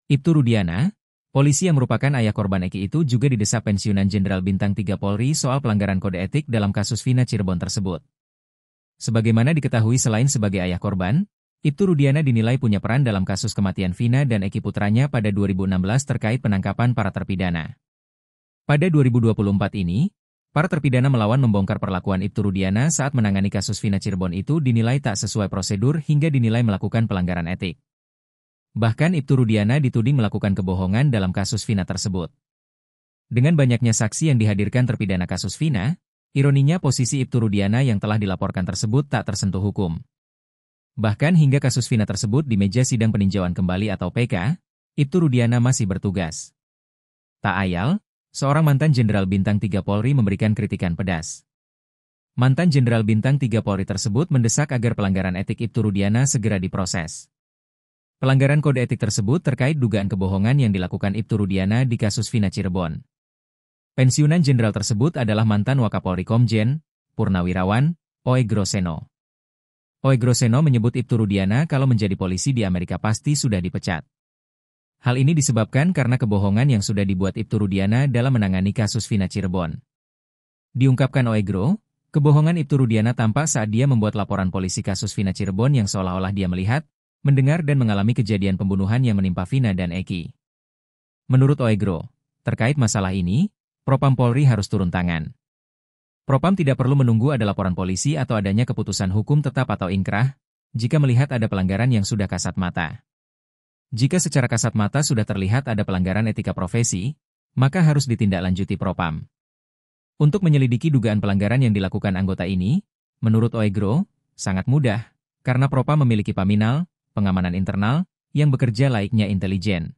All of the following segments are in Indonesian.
Ibtu Rudiana, polisi yang merupakan ayah korban Eki itu juga didesak pensiunan Jenderal Bintang 3 Polri soal pelanggaran kode etik dalam kasus Vina Cirebon tersebut. Sebagaimana diketahui selain sebagai ayah korban, Ibtu Rudiana dinilai punya peran dalam kasus kematian Vina dan Eki putranya pada 2016 terkait penangkapan para terpidana. Pada 2024 ini, para terpidana melawan membongkar perlakuan Ibtu Rudiana saat menangani kasus Vina Cirebon itu dinilai tak sesuai prosedur hingga dinilai melakukan pelanggaran etik. Bahkan Ibtu Rudiana dituding melakukan kebohongan dalam kasus Vina tersebut. Dengan banyaknya saksi yang dihadirkan terpidana kasus Vina, ironinya posisi Ibtu Rudiana yang telah dilaporkan tersebut tak tersentuh hukum. Bahkan hingga kasus Vina tersebut di meja sidang peninjauan kembali atau PK, Ibtu Rudiana masih bertugas. Tak ayal, seorang mantan Jenderal Bintang 3 Polri memberikan kritikan pedas. Mantan Jenderal Bintang 3 Polri tersebut mendesak agar pelanggaran etik Ibtu Rudiana segera diproses. Pelanggaran kode etik tersebut terkait dugaan kebohongan yang dilakukan Ibtu Rudiana di kasus Vina Cirebon. Pensiunan jenderal tersebut adalah mantan Wakapolri Komjen, Purnawirawan, Oegro Seno. Oegro Seno menyebut Ibtu Rudiana kalau menjadi polisi di Amerika pasti sudah dipecat. Hal ini disebabkan karena kebohongan yang sudah dibuat Ibtu Rudiana dalam menangani kasus Vina Cirebon. Diungkapkan Oegro, kebohongan Ibtu Rudiana tampak saat dia membuat laporan polisi kasus Vina Cirebon yang seolah-olah dia melihat, mendengar dan mengalami kejadian pembunuhan yang menimpa Vina dan Eki. Menurut Oegro, terkait masalah ini, Propam Polri harus turun tangan. Propam tidak perlu menunggu ada laporan polisi atau adanya keputusan hukum tetap atau inkrah, jika melihat ada pelanggaran yang sudah kasat mata. Jika secara kasat mata sudah terlihat ada pelanggaran etika profesi, maka harus ditindaklanjuti Propam. Untuk menyelidiki dugaan pelanggaran yang dilakukan anggota ini, menurut Oegro, sangat mudah, karena Propam memiliki paminal, pengamanan internal, yang bekerja layaknya intelijen.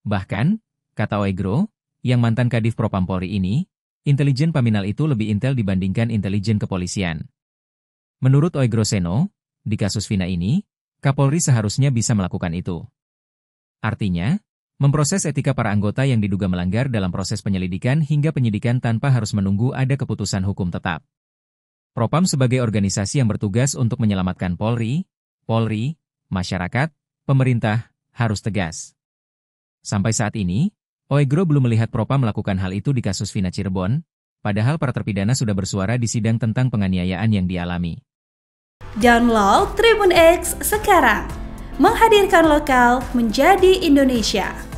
Bahkan, kata Oegro, yang mantan Kadif Propam Polri ini, intelijen paminal itu lebih intel dibandingkan intelijen kepolisian. Menurut Oegro Seno, di kasus Vina ini, Kapolri seharusnya bisa melakukan itu. Artinya, memproses etika para anggota yang diduga melanggar dalam proses penyelidikan hingga penyidikan tanpa harus menunggu ada keputusan hukum tetap. Propam sebagai organisasi yang bertugas untuk menyelamatkan Polri, masyarakat, pemerintah, harus tegas. Sampai saat ini, Oegro belum melihat Propam melakukan hal itu di kasus Vina Cirebon, padahal para terpidana sudah bersuara di sidang tentang penganiayaan yang dialami. Download Tribun X sekarang, menghadirkan lokal menjadi Indonesia.